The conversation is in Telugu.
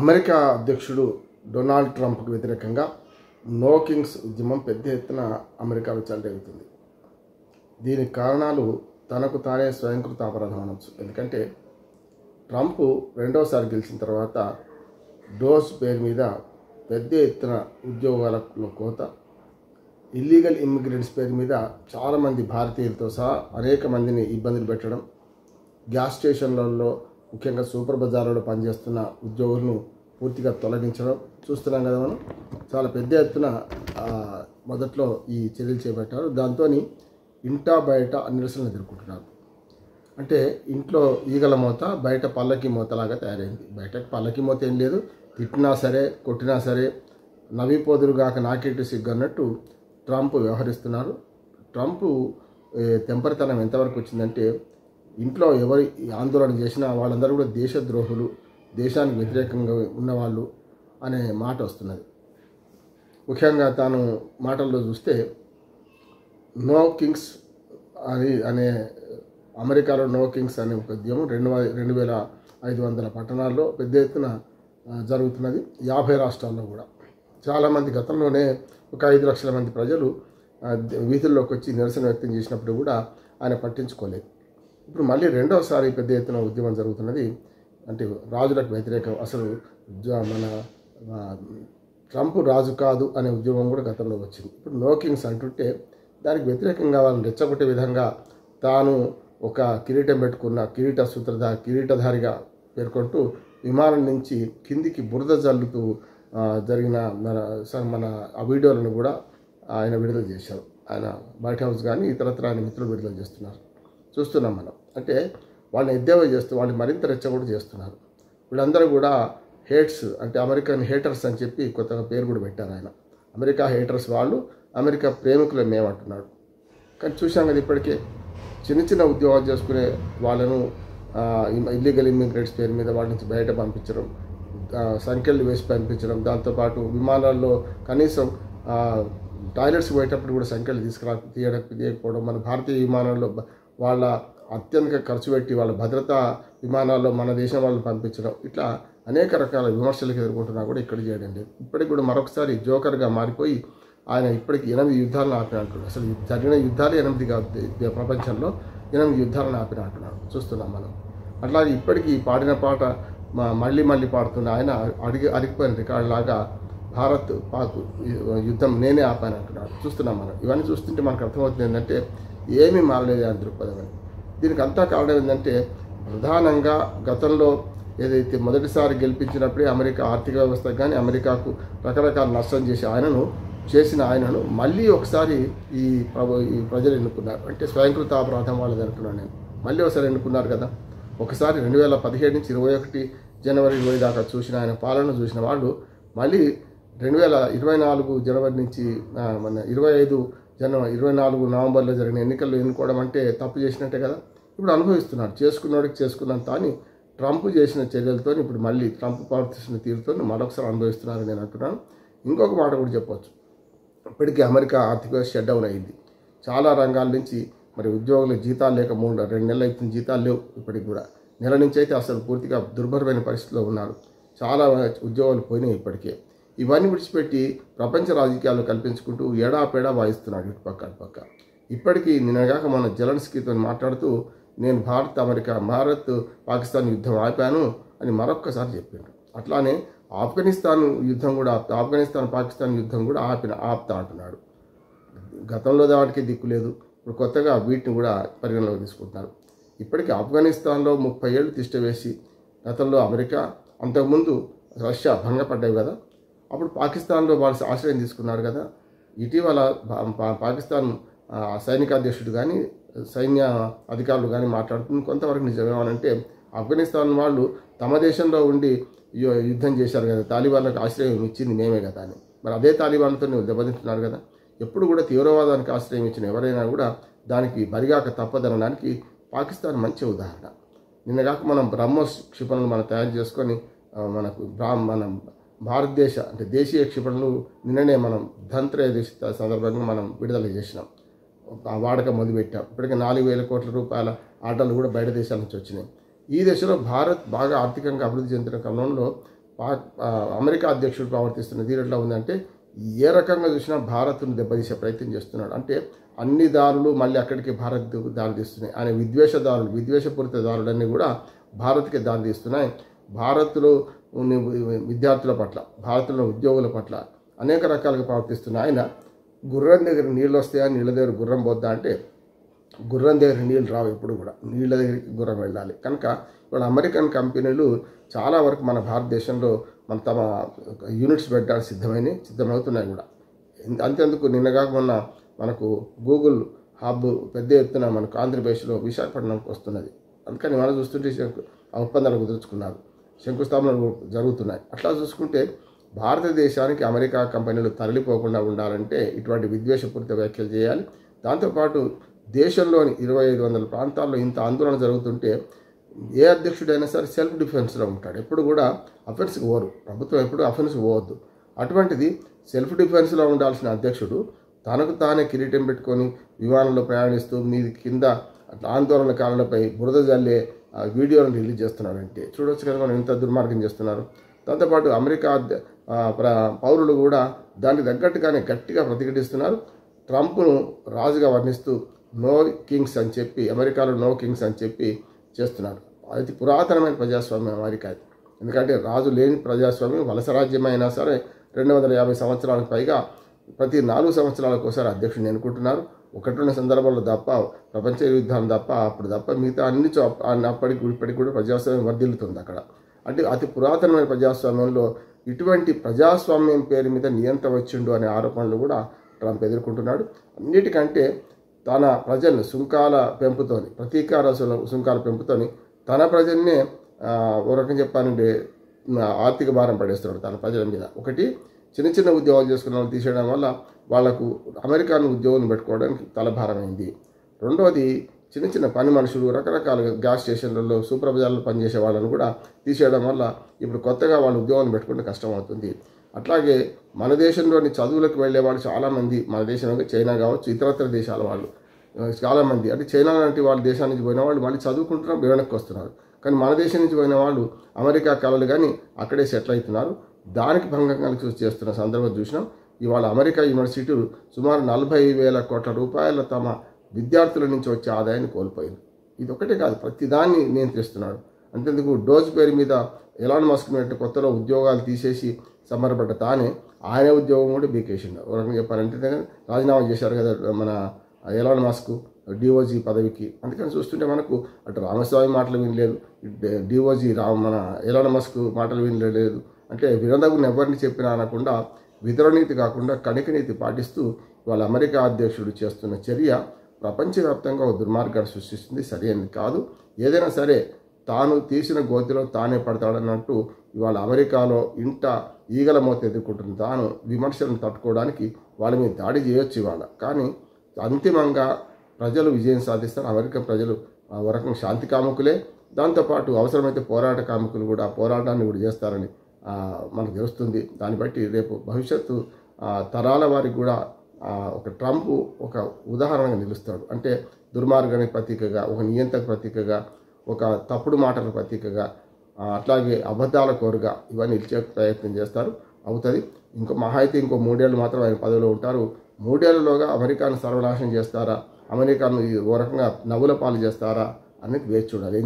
అమెరికా అధ్యక్షుడు డొనాల్డ్ ట్రంప్కు వ్యతిరేకంగా నో కింగ్స్ ఉద్యమం పెద్ద ఎత్తున అమెరికాలో చెలరేగుతుంది. దీనికి కారణాలు తనకు తానే స్వయంకృత అపరాధం అనొచ్చు. ఎందుకంటే ట్రంప్ రెండోసారి గెలిచిన తర్వాత డోస్ పేరు మీద పెద్ద ఎత్తున ఉద్యోగాలలో కోత, ఇల్లీగల్ ఇమ్మిగ్రెంట్స్ పేరు మీద చాలామంది భారతీయులతో సహా అనేక మందిని ఇబ్బందులు పెట్టడం, గ్యాస్ స్టేషన్లలో ముఖ్యంగా సూపర్ బజార్లలో పనిచేస్తున్న ఉద్యోగులను పూర్తిగా తొలగించడం చూస్తున్నాం కదా మనం. చాలా పెద్ద ఎత్తున మొదట్లో ఈ చర్యలు చేపట్టారు. దాంతో ఇంటా బయట నిరసనలు ఎదుర్కొంటున్నారు. అంటే ఇంట్లో ఈగల మోత, బయట పల్లకి మోతలాగా తయారైంది. బయటకు పల్లకి మోత ఏం లేదు, తిట్టినా సరే కొట్టినా సరే నవ్విపోదురుగాక నాకేంటి సిగ్గు అన్నట్టు ట్రంప్ వ్యవహరిస్తున్నారు. ట్రంప్ తెంపరితనం ఎంతవరకు వచ్చిందంటే ఇంట్లో ఎవరు ఆందోళన చేసినా వాళ్ళందరూ కూడా దేశద్రోహులు, దేశానికి వ్యతిరేకంగా ఉన్నవాళ్ళు అనే మాట వస్తున్నది. ముఖ్యంగా తాను మాటల్లో చూస్తే నో కింగ్స్ అనే అమెరికాలో నో కింగ్స్ అనే ఒక ఉద్యమం 2,500 పట్టణాల్లో పెద్ద ఎత్తున జరుగుతున్నది. 50 రాష్ట్రాల్లో కూడా చాలామంది గతంలోనే ఒక 5 లక్షల మంది ప్రజలు వీధుల్లోకి వచ్చి నిరసన వ్యక్తం చేసినప్పుడు కూడా ఆయన పట్టించుకోలేదు. ఇప్పుడు మళ్ళీ రెండవసారి పెద్ద ఎత్తున ఉద్యమం జరుగుతున్నది. అంటే రాజులకు వ్యతిరేకం. అసలు మన ట్రంప్ రాజు కాదు అనే ఉద్యమం కూడా గతంలో వచ్చింది. ఇప్పుడు నో కింగ్స్ అంటుంటే దానికి వ్యతిరేకంగా వాళ్ళని రెచ్చగొట్టే విధంగా తాను ఒక కిరీటం పెట్టుకున్న కిరీటధారిగా పేర్కొంటూ విమానం నుంచి కిందికి బురద జల్లుతూ జరిగిన మన ఆ వీడియోలను కూడా ఆయన విడుదల చేశారు. ఆయన వైట్ హౌస్ కానీ ఇతరత్ర ఆయన మిత్రులు విడుదల చేస్తున్నారు, చూస్తున్నాం మనం. అంటే వాళ్ళని ఎద్దేవా చేస్తూ వాళ్ళు మరింత రెచ్చగొట్టు చేస్తున్నారు. వీళ్ళందరూ కూడా హేట్స్, అంటే అమెరికన్ హేటర్స్ అని చెప్పి కొత్తగా పేరు కూడా పెట్టారు ఆయన. అమెరికా హేటర్స్ వాళ్ళు, అమెరికా ప్రేమికులు మేమంటున్నాడు. కానీ చూసాం కదా ఇప్పటికే చిన్న చిన్న ఉద్యోగాలు చేసుకునే వాళ్ళను ఇల్లీగల్ ఇమ్మిగ్రెంట్స్ పేరు మీద వాళ్ళ నుంచి బయట పంపించడం, సంఖ్యలు వేసి పంపించడం, దాంతోపాటు విమానాల్లో కనీసం టాయిలెట్స్కి పోయేటప్పుడు కూడా సంఖ్యలు తీయకపోవడం, మన భారతీయ విమానాల్లో వాళ్ళ అత్యధిక ఖర్చు పెట్టి వాళ్ళ భద్రతా విమానాల్లో మన దేశం వాళ్ళని పంపించడం, ఇట్లా అనేక రకాల విమర్శలకు ఎదుర్కొంటున్నా కూడా ఇక్కడ చేయడం లేదు. ఇప్పటికి కూడా మరొకసారి జోకర్గా మారిపోయి ఆయన ఇప్పటికి 8 యుద్ధాలను ఆపిన అంటున్నాడు. అసలు జరిగిన యుద్ధాలు 8 కాదు, ప్రపంచంలో 8 యుద్ధాలను ఆపిన అంటున్నాడు, చూస్తున్నాం మనం. అట్లాగే ఇప్పటికీ పాడిన పాట మళ్ళీ మళ్ళీ పాడుతున్న ఆయన అరిగిపోయిన రికార్డు లాగా భారత్ పాక్ యుద్ధం నేనే ఆపాను అంటున్నాడు, చూస్తున్నాం మనం. ఇవన్నీ చూస్తుంటే మనకు అర్థమవుతుంది ఏంటంటే ఏమీ మారలేదు అని దృక్పథం అని. దీనికి అంతా కారణం ఏంటంటే ప్రధానంగా గతంలో ఏదైతే మొదటిసారి గెలిపించినప్పుడే అమెరికా ఆర్థిక వ్యవస్థకు కానీ అమెరికాకు రకరకాల నష్టం చేసిన ఆయనను మళ్ళీ ఒకసారి ఈ ప్రజలు ఎన్నుకున్నారు. అంటే స్వయంకృత అపరాధం వాళ్ళది అంటున్నాను నేను. మళ్ళీ ఒకసారి ఎన్నుకున్నారు కదా. ఒకసారి 2017 నుంచి 21 జనవరి 20 దాకా చూసిన ఆయన పాలన చూసిన వాళ్ళు మళ్ళీ 2024 జనవరి నుంచి మన 24 నవంబర్లో జరిగిన ఎన్నికల్లో ఎన్నుకోవడం అంటే తప్పు చేసినట్టే కదా. ఇప్పుడు అనుభవిస్తున్నాడు, చేసుకున్నవాడికి చేసుకున్నంత అని ట్రంప్ చేసిన చర్యలతో ఇప్పుడు మళ్ళీ ట్రంప్ ప్రవర్తిస్తున్న తీరుతో మరొకసారి అనుభవిస్తున్నారని నేను అంటున్నాను. ఇంకొక మాట కూడా చెప్పవచ్చు. ఇప్పటికీ అమెరికా ఆర్థిక వ్యవస్థ షట్ డౌన్ అయింది. చాలా రంగాల నుంచి మరి ఉద్యోగులు జీతాలు లేక 2 నెలలు అవుతుంది, జీతాలు లేవు. ఇప్పటికి కూడా నెల నుంచి అయితే అసలు పూర్తిగా దుర్భరమైన పరిస్థితిలో ఉన్నారు. చాలా ఉద్యోగాలు పోయినాయి ఇప్పటికే. ఇవన్నీ విడిచిపెట్టి ప్రపంచ రాజకీయాలు కల్పించుకుంటూ ఏడాపేడా వాయిస్తున్నాడు ఇటుపక్క. ఇప్పటికీ నిన్నగాక మన జెలెన్స్కీతో మాట్లాడుతూ నేను భారత్ పాకిస్తాన్ యుద్ధం ఆపాను అని మరొక్కసారి చెప్పిండు. అట్లానే ఆఫ్ఘనిస్తాన్ పాకిస్తాన్ యుద్ధం కూడా ఆపుతా అంటున్నాడు. గతంలో వాటికి దిక్కు లేదు, ఇప్పుడు కొత్తగా వీటిని కూడా పరిగణలోకి తీసుకుంటున్నారు. ఇప్పటికీ ఆఫ్ఘనిస్తాన్లో 30 ఏళ్ళు తిష్టవేసి గతంలో అమెరికా, అంతకుముందు రష్యా భంగపడ్డాయి కదా. అప్పుడు పాకిస్తాన్లో వాళ్ళు ఆశ్రయం తీసుకున్నారు కదా. ఇటీవల పాకిస్తాన్ సైనికాధ్యక్షుడు కానీ సైన్య అధికారులు కానీ మాట్లాడుతుంది కొంతవరకు నిజమేమనంటే ఆఫ్ఘనిస్తాన్ వాళ్ళు తమ దేశంలో ఉండి యుద్ధం చేశారు కదా, తాలిబాన్లకు ఆశ్రయం ఇచ్చింది మేమే కదా అని. మరి అదే తాలిబాన్తో దెబ్బతింటున్నారు కదా. ఎప్పుడు కూడా తీవ్రవాదానికి ఆశ్రయం ఇచ్చిన ఎవరైనా కూడా దానికి బరిగాక తప్పదనడానికి పాకిస్తాన్ మంచి ఉదాహరణ. నిన్నగాక మనం బ్రహ్మోస్ క్షిపణులు మనం తయారు చేసుకొని మన భారతదేశ అంటే దేశీయ క్షిపణులు నిన్ననే మనం ధన్త్రయోదశి సందర్భంగా మనం విడుదల చేసినాం, వాడకం మొదలుపెట్టాం. ఇప్పటికే 4,000 కోట్ల రూపాయల ఆర్డర్లు కూడా బయట దేశాల నుంచి వచ్చినాయి. ఈ దశలో భారత్ బాగా ఆర్థికంగా అభివృద్ధి చెందిన క్రమంలో అమెరికా అధ్యక్షుడు ప్రవర్తిస్తున్న తీరు ఎట్లా ఉందంటే ఏ రకంగా చూసినా భారత్ను దెబ్బతీసే ప్రయత్నం చేస్తున్నాడు. అంటే అన్ని దారులు మళ్ళీ అక్కడికి భారత్ దారి తీస్తున్నాయి. ఆయన విద్వేషపూరిత దారులన్నీ కూడా భారత్కి దారి తీస్తున్నాయి. భారత్లో ఉన్న విద్యార్థుల పట్ల, భారత్లో ఉద్యోగుల పట్ల అనేక రకాలుగా ప్రవర్తిస్తున్న ఆయన గుర్రం దగ్గర నీళ్ళు వస్తాయా, నీళ్ళ దగ్గర గుర్రం పోద్దా అంటే గుర్రం దగ్గర నీళ్ళు రావు, ఎప్పుడు కూడా నీళ్ళ దగ్గరికి గుర్రం వెళ్ళాలి. కనుక ఇవాళ అమెరికన్ కంపెనీలు చాలా వరకు మన భారతదేశంలో తమ యూనిట్స్ పెట్టడానికి సిద్ధమవుతున్నాయి కూడా. అంతేందుకు నిన్నగాక మొన్న మనకు గూగుల్ హబ్ పెద్ద ఎత్తున మనకు ఆంధ్రప్రదేశ్లో విశాఖపట్నంకి వస్తున్నది. అందుకని మనం చూస్తుంటే ఒప్పందాలు కుదుర్చుకున్నారు, శంకుస్థాపనలు జరుగుతున్నాయి. అట్లా చూసుకుంటే భారతదేశానికి అమెరికా కంపెనీలు తరలిపోకుండా ఉండాలంటే ఇటువంటి విద్వేషపూరిత వ్యాఖ్యలు చేయాలి. దాంతోపాటు దేశంలోని 2500 ప్రాంతాల్లో ఇంత ఆందోళన జరుగుతుంటే ఏ అధ్యక్షుడైనా సరే సెల్ఫ్ డిఫెన్స్లో ఉంటాడు, ఎప్పుడు కూడా అఫెన్స్కి పోరు. ప్రభుత్వం ఎప్పుడు అఫెన్స్కి పోవద్దు. అటువంటిది సెల్ఫ్ డిఫెన్స్లో ఉండాల్సిన అధ్యక్షుడు తనకు తానే కిరీటం పెట్టుకొని విమానంలో ప్రయాణిస్తూ మీది కింద ఆందోళనకారులపై బురద జల్లే వీడియోలను రిలీజ్ చేస్తున్నాడంటే చూడవచ్చు కదా మనం ఎంత దుర్మార్గం చేస్తున్నారు. దాంతోపాటు అమెరికా పౌరులు కూడా దానికి తగ్గట్టుగానే గట్టిగా ప్రతిఘటిస్తున్నారు. ట్రంప్ను రాజుగా వర్ణిస్తూ నో కింగ్స్ అని చెప్పి, అమెరికాలో నో కింగ్స్ అని చెప్పి చేస్తున్నారు. అది పురాతనమైన ప్రజాస్వామ్యం అమెరికా. ఎందుకంటే రాజు లేని ప్రజాస్వామ్యం. వలస రాజ్యం అయినా సరే 250 సంవత్సరాలకు పైగా ప్రతి 4 సంవత్సరాలకు ఒకసారి అధ్యక్షుడిని ఎన్నుకుంటున్నారు. 1-2 సందర్భాల్లో తప్ప, ప్రపంచ యుద్ధాలు తప్ప, అప్పుడు తప్ప మిగతా అప్పటికి ఇప్పటికి కూడా ప్రజాస్వామ్యం వర్ధిల్లుతుంది అక్కడ. అంటే అతి పురాతనమైన ప్రజాస్వామ్యంలో ఇటువంటి ప్రజాస్వామ్యం పేరు మీద నియంత్రణ వచ్చిండు అనే ఆరోపణలు కూడా ట్రంప్ ఎదుర్కొంటున్నాడు. అన్నిటికంటే తన ప్రజలను సుంకాల పెంపుతోని, ప్రతీకార సుంకాల పెంపుతోని తన ప్రజల్నే ఒక రకం చెప్పాలంటే ఆర్థిక భారం పడేస్తున్నాడు తన ప్రజల మీద. ఒకటి, చిన్న ఉద్యోగాలు చేసుకున్న వాళ్ళు తీసేయడం వల్ల వాళ్లకు అమెరికాను ఉద్యోగం పెట్టుకోవడానికి తలభారమైంది. రెండోది, చిన్న పని మనుషులు రకరకాలుగా గ్యాస్ స్టేషన్లలో సూపర్ బజార్లో పనిచేసే వాళ్ళని కూడా తీసేయడం వల్ల ఇప్పుడు కొత్తగా వాళ్ళు ఉద్యోగం పెట్టుకుంటే కష్టమవుతుంది. అట్లాగే మన దేశంలోని చదువులకు వెళ్ళే వాళ్ళు చాలామంది, మన దేశంలో చైనా కావచ్చు, ఇతరత్ర దేశాల వాళ్ళు చాలామంది, అంటే చైనా లాంటి వాళ్ళ దేశం నుంచి పోయిన వాళ్ళు మళ్ళీ చదువుకుంటున్నారు, వెనక్కి వస్తున్నారు. కానీ మన దేశం నుంచి పోయిన వాళ్ళు అమెరికా కళలు కానీ అక్కడే సెటిల్ అవుతున్నారు. దానికి భంగం కలిగి చేస్తున్న సందర్భం చూసినాం. ఇవాళ అమెరికా యూనివర్సిటీలు సుమారు 40,000 కోట్ల రూపాయల తమ విద్యార్థుల నుంచి వచ్చే ఆదాయాన్ని కోల్పోయింది. ఇది ఒకటే కాదు, ప్రతిదాన్ని నియంత్రిస్తున్నాడు. అంతేందుకు డోజ్ పేరు మీద ఎలాన్ మస్క్ కొత్తలో ఉద్యోగాలు తీసేసి సంబరపడ్డ తానే ఆయన ఉద్యోగం కూడా బీకేసిండు. ఒక రకంగా చెప్పాలంటే రాజీనామా చేశారు కదా మన ఎలాన్ మస్క్ డిఓజీ పదవికి. అందుకని చూస్తుంటే మనకు అటు రామస్వామి మాటలు వినలేదు, డిఓజీ మన ఎలాన్ మస్క్ మాటలు వినలేదు. అంటే వినదగుని ఎవరిని చెప్పినా అనకుండా వితరణీతి కాకుండా కణికనీతి పాటిస్తూ వాళ్ళ అమెరికా అధ్యక్షుడు చేస్తున్న చర్య ప్రపంచవ్యాప్తంగా ఒక దుర్మార్గాన్ని సృష్టిస్తుంది. సరైనది కాదు. ఏదైనా సరే తాను తీసిన గోతిలో తానే పడతాడన్నట్టు ఇవాళ అమెరికాలో ఇంట ఈగల మోత ఎదుర్కొంటున్న తాను విమర్శలను తట్టుకోవడానికి వాళ్ళ మీద దాడి చేయొచ్చు ఇవాళ. కానీ అంతిమంగా ప్రజలు విజయం సాధిస్తారు. అమెరికా ప్రజలు ఒక రకంగా శాంతి కాముకులే, దాంతోపాటు అవసరమైతే పోరాట కాముకులు కూడా పోరాటాన్ని కూడా చేస్తారని మనకు తెలుస్తుంది. దాన్ని బట్టి రేపు భవిష్యత్తు తరాల వారికి కూడా ఒక ట్రంప్ ఒక ఉదాహరణగా నిలుస్తాడు. అంటే దుర్మార్గానికి ప్రతీకగా, ఒక నియంత్రణ ప్రతీకగా, ఒక తప్పుడు మాటల ప్రతీకగా, అట్లాగే అబద్ధాల కోరుగా ఇవన్నీ నిలిచే ప్రయత్నం చేస్తారు. అవుతుంది. మహా అయితే ఇంకో 3 ఏళ్ళు మాత్రం ఆయన పదవిలో ఉంటారు. 3 ఏళ్లలోగా అమెరికాను సర్వనాశనం చేస్తారా, అమెరికాను ఓ రకంగా నవ్వుల పాలు చేస్తారా అనేది వేచి చూడాలి.